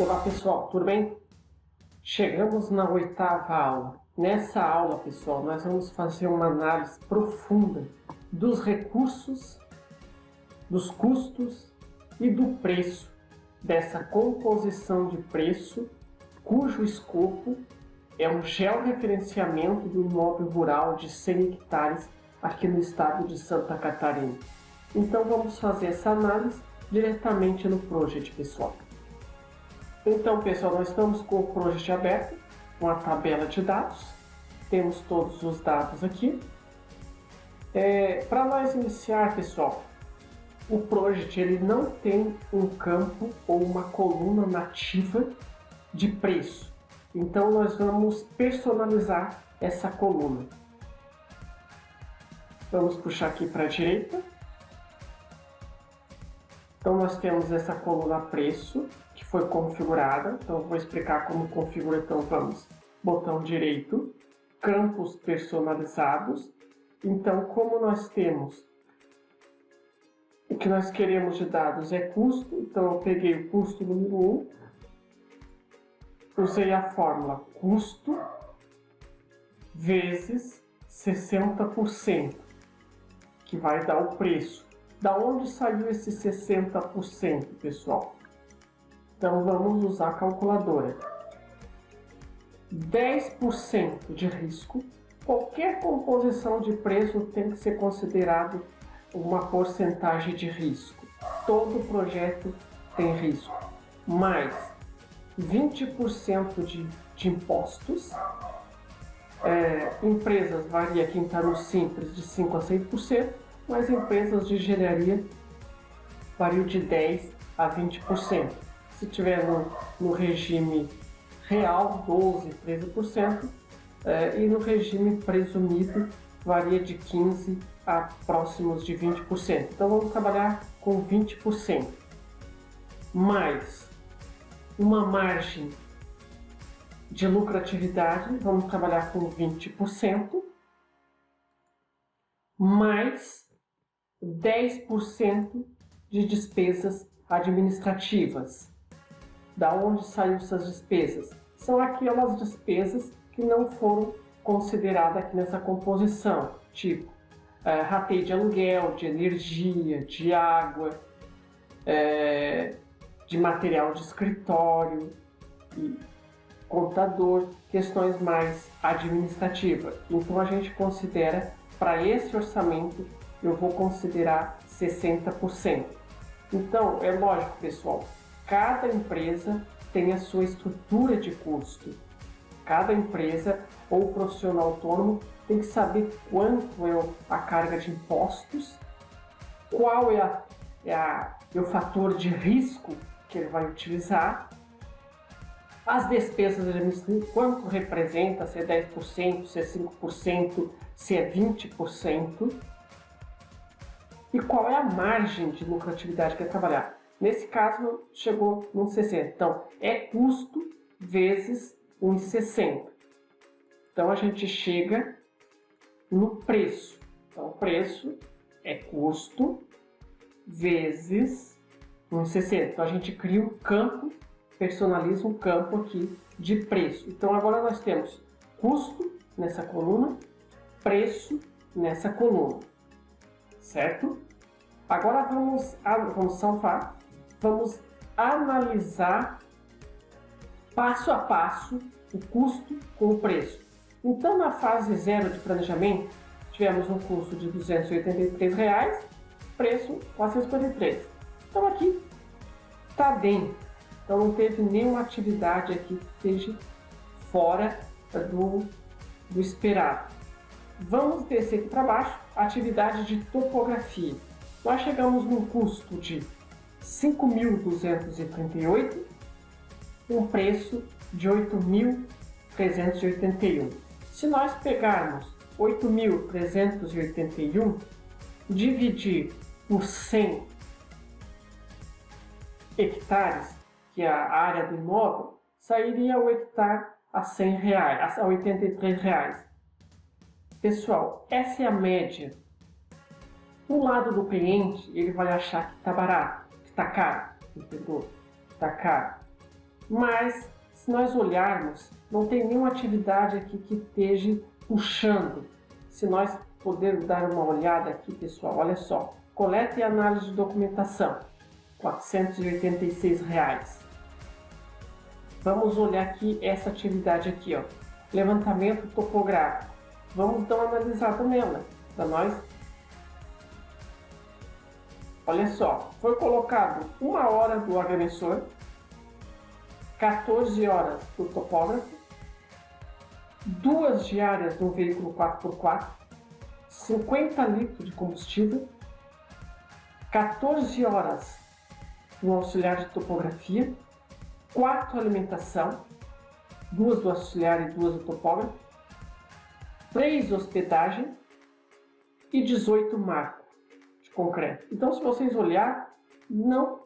Olá pessoal, tudo bem? Chegamos na 8ª aula. Nessa aula, pessoal, nós vamos fazer uma análise profunda dos recursos, dos custos e do preço dessa composição de preço, cujo escopo é um georreferenciamento do imóvel rural de 100 hectares aqui no estado de Santa Catarina. Então vamos fazer essa análise diretamente no Project, pessoal. Então, pessoal, nós estamos com o Project aberto, com a tabela de dados. Temos todos os dados aqui. Para nós iniciar, pessoal, o Project ele não tem um campo ou uma coluna nativa de preço. Então, nós vamos personalizar essa coluna. Vamos puxar aqui para a direita. Então, nós temos essa coluna preço, que foi configurada. Então, eu vou explicar como configura. Então, vamos, botão direito, campos personalizados. Então, como nós temos, o que nós queremos de dados é custo. Então, eu peguei o custo número 1, usei a fórmula custo vezes 60%, que vai dar o preço. Da onde saiu esse 60%, pessoal? Então, vamos usar a calculadora. 10% de risco. Qualquer composição de preço tem que ser considerado uma porcentagem de risco. Todo projeto tem risco. Mais 20% de impostos. Empresas varia quem está no simples de 5% a 6%. Mas empresas de engenharia variam de 10% a 20%. Se tiver no regime real, 12%, 13%, e no regime presumido varia de 15% a próximos de 20%. Então vamos trabalhar com 20%. Mais uma margem de lucratividade, vamos trabalhar com 20%. Mais 10% de despesas administrativas. Da onde saíram essas despesas? São aquelas despesas que não foram consideradas aqui nessa composição, tipo rateio de aluguel, de energia, de água, de material de escritório, e contador, questões mais administrativas. Então a gente considera, para esse orçamento, eu vou considerar 60%. Então, é lógico, pessoal, cada empresa tem a sua estrutura de custo. Cada empresa ou profissional autônomo tem que saber quanto é a carga de impostos, qual é o fator de risco que ele vai utilizar, as despesas administrativas, quanto representa, se é 10%, se é 5%, se é 20%. E qual é a margem de lucratividade que é trabalhar? Nesse caso, chegou no 60%. Então, é custo vezes 1,60. Então, a gente chega no preço. Então, o preço é custo vezes 1,60. Então, a gente cria um campo, personaliza um campo aqui de preço. Então, agora nós temos custo nessa coluna, preço nessa coluna. Certo? Agora vamos salvar, vamos analisar passo a passo o custo com o preço. Então, na fase 0 de planejamento, tivemos um custo de R$ 283, preço R$ 453. Então, aqui está dentro. Então, não teve nenhuma atividade aqui que esteja fora do esperado. Vamos descer aqui para baixo, atividade de topografia. Nós chegamos num custo de R$ 5.238, um preço de R$ 8.381. Se nós pegarmos R$ 8.381, dividir por 100 hectares, que é a área do imóvel, sairia o hectare a R$ 100, a R$ 83. Pessoal, essa é a média. Do lado do cliente, ele vai achar que está barato, que está caro, entendeu? Está caro. Mas, se nós olharmos, não tem nenhuma atividade aqui que esteja puxando. Se nós pudermos dar uma olhada aqui, pessoal, olha só. Coleta e análise de documentação, R$ 486. Vamos olhar aqui essa atividade aqui, ó. Levantamento topográfico. Vamos dar uma analisada nela, para nós. Olha só, foi colocado 1 hora do agrimensor, 14 horas do topógrafo, 2 diárias no veículo 4x4, 50 litros de combustível, 14 horas no auxiliar de topografia, 4 alimentação, 2 do auxiliar e 2 do topógrafo, 3 hospedagem e 18 marco de concreto. Então, se vocês olharem, não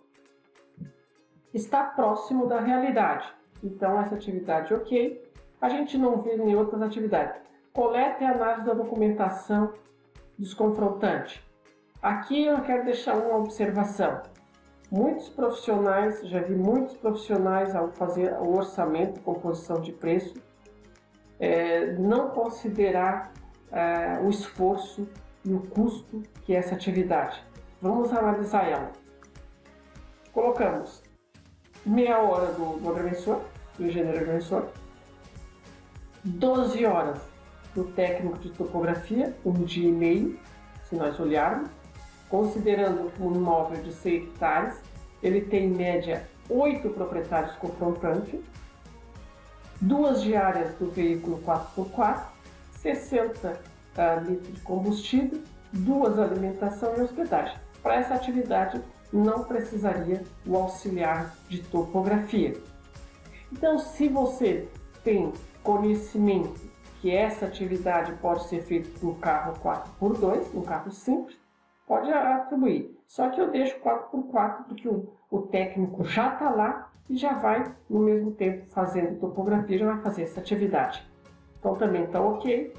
está próximo da realidade. Então, essa atividade ok. A gente não vê em outras atividades. Coleta e análise da documentação desconfrontante. Aqui eu quero deixar uma observação. Muitos profissionais, já vi muitos profissionais ao fazer o orçamento, composição de preço, não considerar o esforço e o custo que é essa atividade. Vamos analisar ela. Colocamos meia hora do agrimensor, do engenheiro agrimensor, 12 horas do técnico de topografia, 1 dia e meio, se nós olharmos. Considerando um imóvel de 100 hectares, ele tem em média 8 proprietários confrontantes, 2 diárias do veículo 4x4, 60 litros de combustível, 2 alimentação e hospedagem. Para essa atividade não precisaria o auxiliar de topografia. Então, se você tem conhecimento que essa atividade pode ser feita no carro 4x2, no carro simples, pode atribuir. Só que eu deixo 4x4 porque o técnico já está lá e já vai, no mesmo tempo, fazendo topografia, já vai fazer essa atividade. Então também está ok.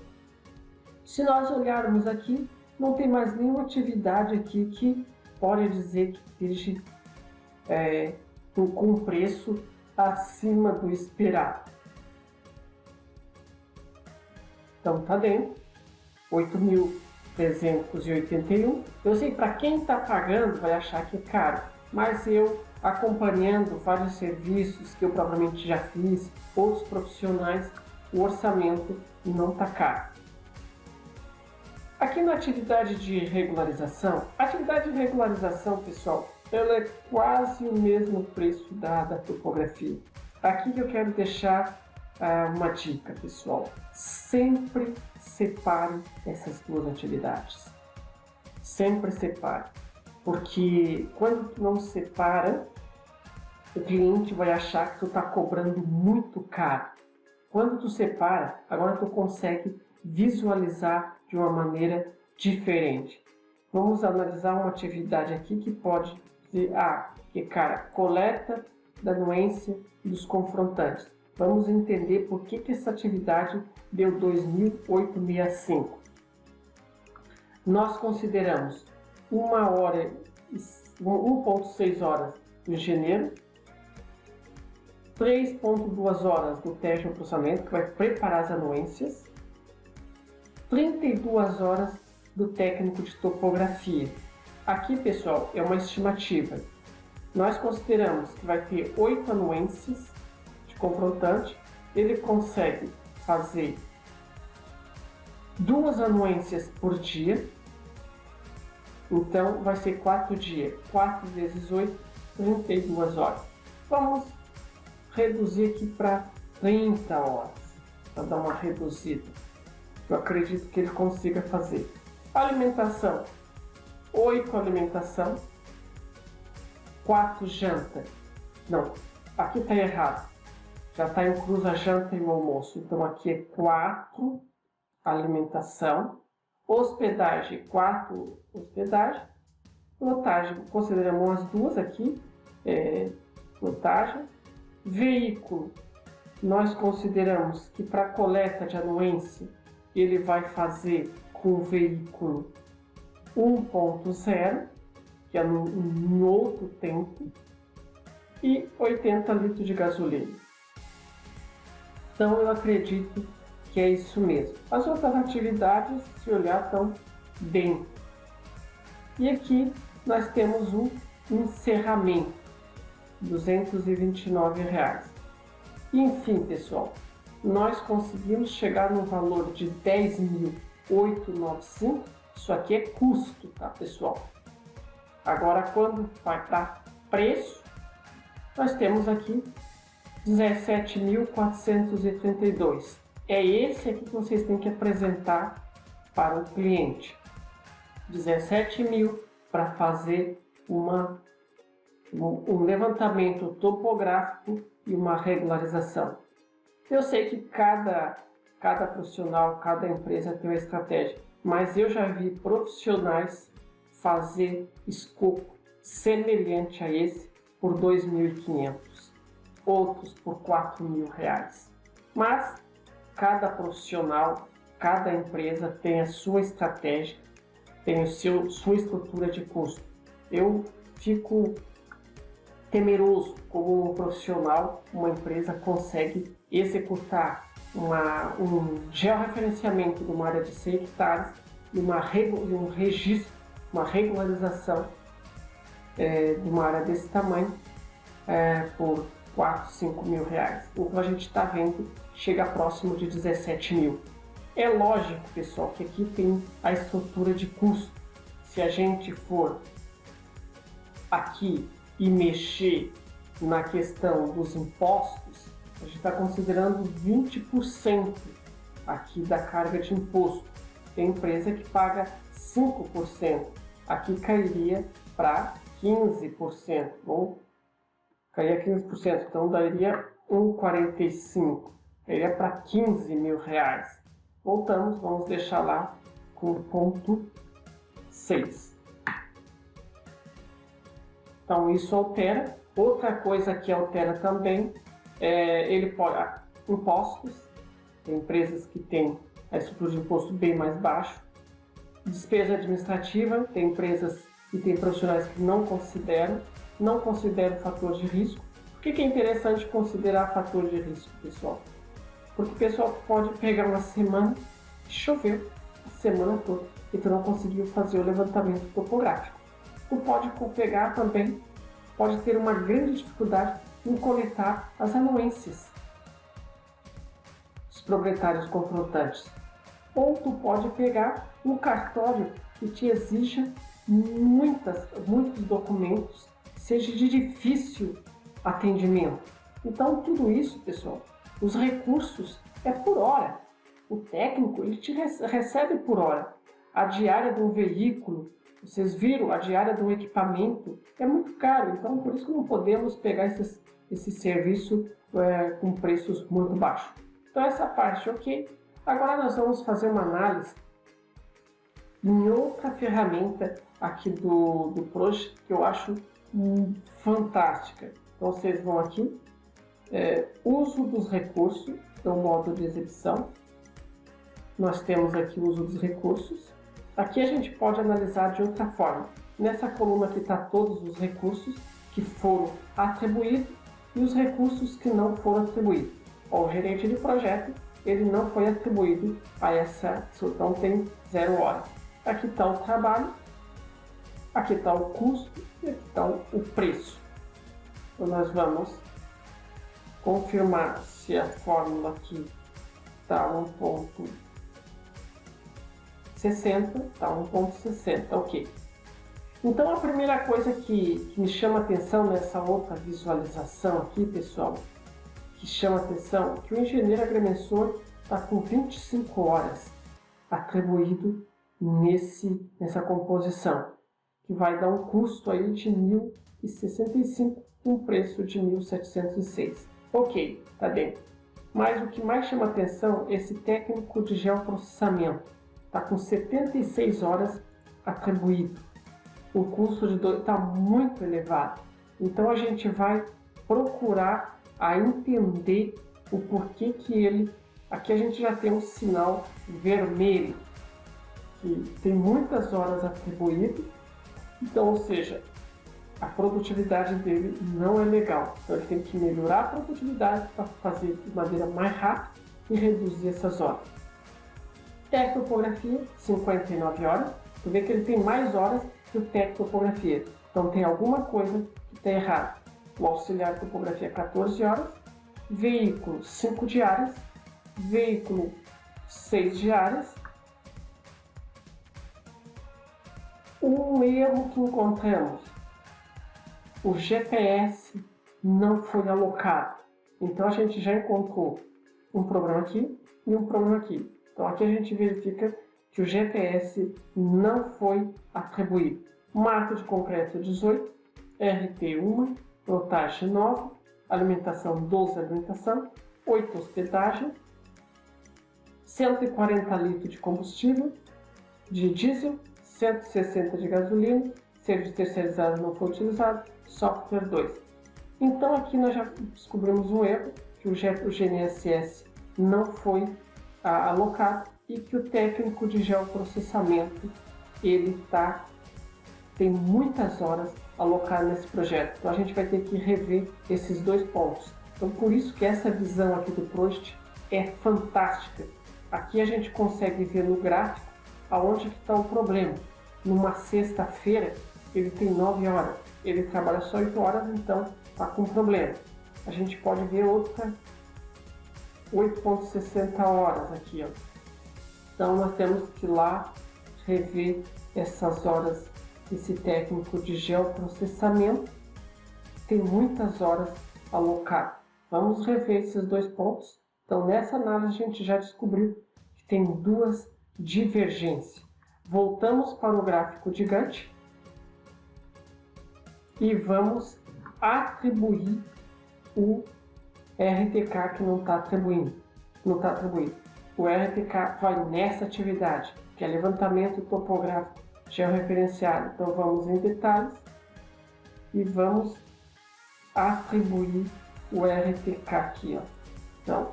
Se nós olharmos aqui, não tem mais nenhuma atividade aqui que pode dizer que esteja com preço acima do esperado. Então está dentro, 8.381. Eu sei, para quem está pagando vai achar que é caro, mas eu, acompanhando vários serviços que eu provavelmente já fiz, outros profissionais, o orçamento não está caro. Aqui na atividade de regularização, pessoal, ela é quase o mesmo preço da topografia. Aqui que eu quero deixar uma dica, pessoal. Sempre separe essas duas atividades. Sempre separe. Porque quando tu não separa, o cliente vai achar que tu está cobrando muito caro. Quando tu separa, agora tu consegue visualizar de uma maneira diferente. Vamos analisar uma atividade aqui que pode dizer, coleta da anuência dos confrontantes. Vamos entender por que essa atividade deu 2.865. Nós consideramos 1,6 horas do engenheiro, 3,2 horas do teste de processamento, que vai preparar as anuências, 32 horas do técnico de topografia. Aqui, pessoal, é uma estimativa. Nós consideramos que vai ter 8 anuências de confrontante. Ele consegue fazer 2 anuências por dia. Então, vai ser 4 dias. 4 vezes 8, 32 horas. Vamos reduzir aqui para 30 horas, para dar uma reduzida. Eu acredito que ele consiga fazer. Alimentação, 8 alimentação, 4 janta. Não, aqui está errado. Já está incluso a janta e o almoço. Então aqui é 4 alimentação, hospedagem, 4 hospedagem, lotagem, consideramos as duas aqui, lotagem. Veículo, nós consideramos que para coleta de anuência ele vai fazer com o veículo 1.0, que é em outro tempo. e 80 litros de gasolina. Então eu acredito que é isso mesmo. As outras atividades, se olhar, estão dentro. E aqui nós temos um encerramento, R$ 229. Enfim, pessoal, nós conseguimos chegar no valor de 10.895. Isso aqui é custo, tá, pessoal? Agora, quando vai para preço, nós temos aqui 17.432. É esse aqui que vocês têm que apresentar para o cliente. 17.000 para fazer um levantamento topográfico e uma regularização. Eu sei que cada profissional, cada empresa tem uma estratégia, mas eu já vi profissionais fazer escopo semelhante a esse por R$ 2.500, outros por R$ 4.000. Mas cada profissional, cada empresa tem a sua estratégia, tem sua estrutura de custo. Eu fico temeroso como um profissional, uma empresa consegue executar um georreferenciamento de uma área de 100 hectares e um registro, uma regularização de uma área desse tamanho por 4, 5 mil reais. O que a gente está vendo chega próximo de 17 mil. É lógico, pessoal, que aqui tem a estrutura de custo. Se a gente for aqui e mexer na questão dos impostos, a gente está considerando 20% aqui da carga de imposto. Tem empresa que paga 5%, aqui cairia para 15%, ou cairia 15%, então daria 1,45, cairia para 15 mil reais. Voltamos, vamos deixar lá com o ponto 6. Então isso altera. Outra coisa que altera também ele pode impostos. Tem empresas que têm a estrutura de imposto bem mais baixo. Despesa administrativa, tem empresas e tem profissionais que não consideram o fator de risco. Por que é interessante considerar fator de risco, pessoal? Porque o pessoal pode pegar uma semana e chover a semana toda e tu não conseguiu fazer o levantamento topográfico. Tu pode pegar também, pode ter uma grande dificuldade em coletar as anuências dos proprietários confrontantes. Ou tu pode pegar um cartório que te exija muitos documentos, seja de difícil atendimento. Então tudo isso, pessoal, os recursos é por hora. O técnico ele te recebe por hora. A diária de um veículo, vocês viram, a diária de um equipamento é muito caro. Então por isso que não podemos pegar esse serviço com preços muito baixos. Então essa parte, ok. Agora nós vamos fazer uma análise em outra ferramenta aqui do Project que eu acho fantástica. Então vocês vão aqui, uso dos recursos, então modo de exibição. Nós temos aqui o uso dos recursos. Aqui a gente pode analisar de outra forma. Nessa coluna aqui está todos os recursos que foram atribuídos e os recursos que não foram atribuídos. O gerente de projeto ele não foi atribuído a essa, então tem 0 horas. Aqui está o trabalho, aqui está o custo e aqui está o preço. Então nós vamos confirmar se a fórmula aqui está 1,60, está 1,60, ok. Então a primeira coisa que me chama a atenção nessa outra visualização aqui, pessoal, que chama a atenção, que o engenheiro agrimensor está com 25 horas atribuído nessa composição, que vai dar um custo aí de 1.065, um preço de 1.706. Ok, tá dentro. Mas o que mais chama atenção é esse técnico de geoprocessamento. Está com 76 horas atribuído. O custo está muito elevado. Então a gente vai procurar a entender o porquê que ele... Aqui a gente já tem um sinal vermelho, que tem muitas horas atribuído. Então, ou seja, a produtividade dele não é legal. Então ele tem que melhorar a produtividade para fazer de maneira mais rápida e reduzir essas horas. Tectopografia, 59 horas. Tu vê que ele tem mais horas que o tectopografia. Então tem alguma coisa que está errada. O auxiliar de topografia, 14 horas. Veículo, 5 diárias. Veículo, 6 diárias. Um erro que encontramos: o GPS não foi alocado. Então a gente já encontrou um problema aqui e um problema aqui. Então aqui a gente verifica que o GPS não foi atribuído. Marca de concreto 18, RT 1, lotagem 9, alimentação 12 alimentação, 8 hospedagem, 140 litros de combustível, de diesel, 160 de gasolina, serviço terceirizado não foi utilizado, software 2. Então aqui nós já descobrimos um erro, que o GNSS não foi alocado e que o técnico de geoprocessamento tem muitas horas alocadas nesse projeto. Então a gente vai ter que rever esses dois pontos. Então por isso que essa visão aqui do Prost é fantástica. Aqui a gente consegue ver no gráfico aonde que está o problema. Numa sexta-feira ele tem 9 horas, ele trabalha só 8 horas, então está com problema. A gente pode ver outra 8,60 horas aqui, ó. Então nós temos que ir lá rever essas horas desse técnico de geoprocessamento. Tem muitas horas alocadas. Vamos rever esses dois pontos. Então nessa análise a gente já descobriu que tem duas divergências. Voltamos para o gráfico de Gantt e vamos atribuir o RTK que não está atribuindo. O RTK vai nessa atividade, que é levantamento topográfico georreferenciado. Então vamos em detalhes e vamos atribuir o RTK aqui, ó. Então,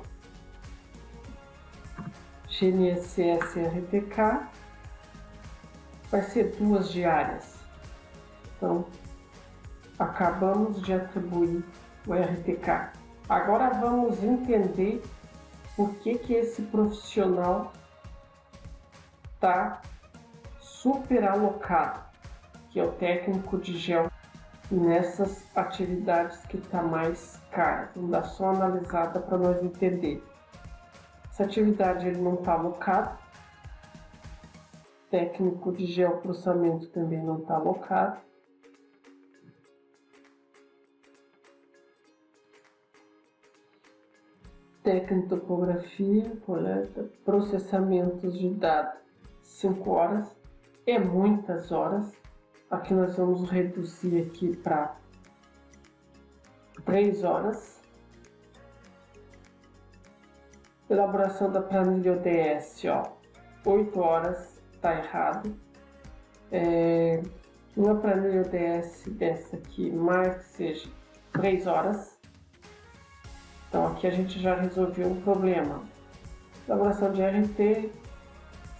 GNSS RTK vai ser 2 diárias. Então, acabamos de atribuir o RTK. Agora vamos entender por que esse profissional está superalocado, que é o técnico de geo, nessas atividades que está mais cara. Vamos dar só uma analisada para nós entender. Essa atividade ele não está alocado. Técnico de geoprocessamento também não está alocado. Técnico de topografia, coleta, processamentos de dados, 5 horas. É muitas horas. Aqui nós vamos reduzir aqui para 3 horas. Elaboração da planilha ODS, ó, 8 horas, está errado. Uma planilha ODS dessa aqui, mais que seja 3 horas. Então aqui a gente já resolveu um problema. Elaboração de RT,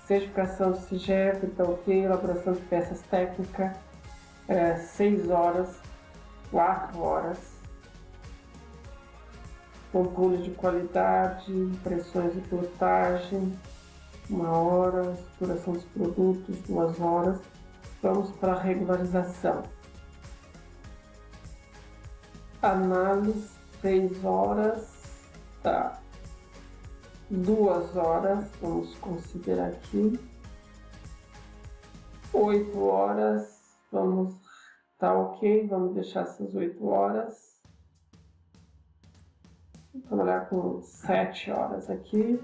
certificação de CIGEP, então ok. Elaboração de peças técnicas, 6 horas, 4 horas. Controle de qualidade, impressões e plotagem, 1 hora. Exploração dos produtos, 2 horas. Vamos para a regularização. Análise, 6 horas, tá. 2 horas, vamos considerar aqui. 8 horas, tá ok, vamos deixar essas 8 horas. Vou trabalhar com 7 horas aqui.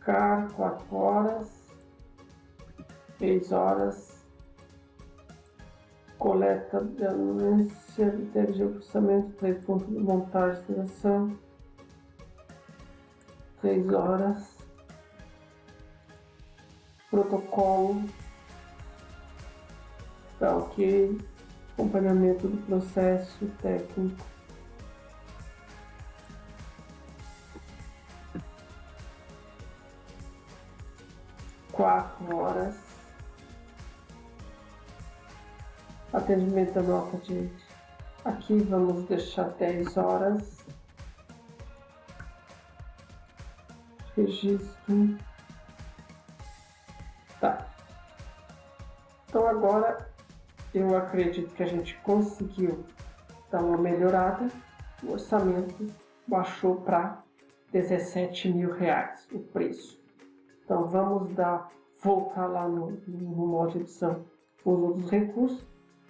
CAR, 4 horas. 6 horas. Coleta de anúncio, critério de processamento, 3 pontos de montagem e seleção. 3 horas. Protocolo. Tá ok. Acompanhamento do processo técnico. 4 horas. atendimento da nota de... Aqui vamos deixar 10 horas. Registro. Tá. Então agora eu acredito que a gente conseguiu dar uma melhorada. O orçamento baixou para R$17.000 o preço. Então vamos voltar lá no modo de edição os outros recursos.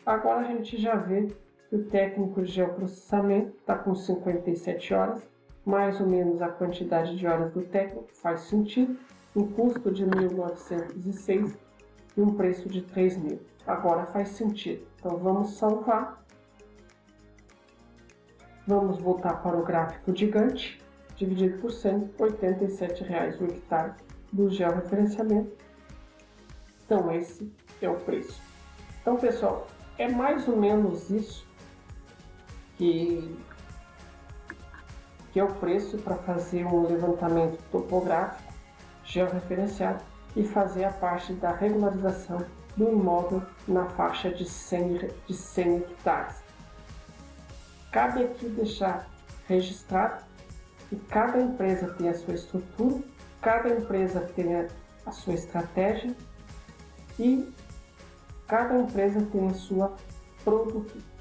Agora a gente já vê que o técnico de geoprocessamento está com 57 horas, mais ou menos a quantidade de horas do técnico, faz sentido, um custo de 1.906 e um preço de 3.000. Agora faz sentido. Então vamos salvar. Vamos voltar para o gráfico gigante, dividido por 100, R$87 o hectare do georreferenciamento. Então esse é o preço. Então pessoal, é mais ou menos isso que é o preço para fazer um levantamento topográfico georreferenciado e fazer a parte da regularização do imóvel na faixa de 100 hectares. Cabe aqui deixar registrado que cada empresa tem a sua estrutura, cada empresa tem a sua estratégia e cada empresa tem a sua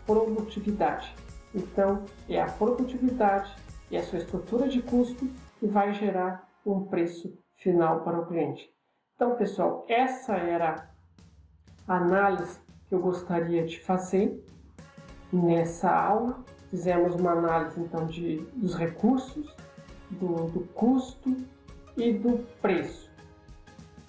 produtividade. Então, é a produtividade e a sua estrutura de custo que vai gerar um preço final para o cliente. Então, pessoal, essa era a análise que eu gostaria de fazer nessa aula. Fizemos uma análise, então, dos recursos, do custo e do preço.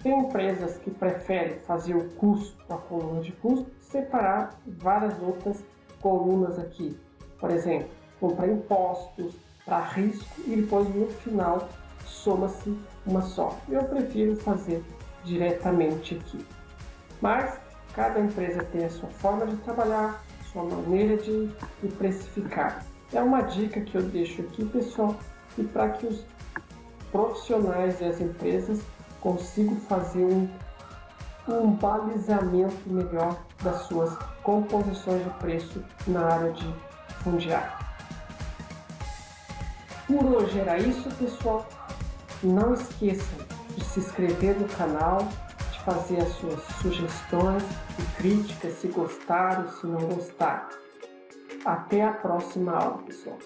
Tem empresas que preferem fazer o custo, a coluna de custo, separar várias outras colunas aqui. Por exemplo, comprar impostos, para risco e depois no final soma-se uma só. Eu prefiro fazer diretamente aqui. Mas cada empresa tem a sua forma de trabalhar, sua maneira de precificar. É uma dica que eu deixo aqui, pessoal, e para que os profissionais e as empresas consigam fazer um balizamento melhor das suas composições de preço na área de fundiário. Por hoje era isso, pessoal. Não esqueçam de se inscrever no canal, de fazer as suas sugestões e críticas, se gostaram, se não gostaram. Até a próxima aula, pessoal.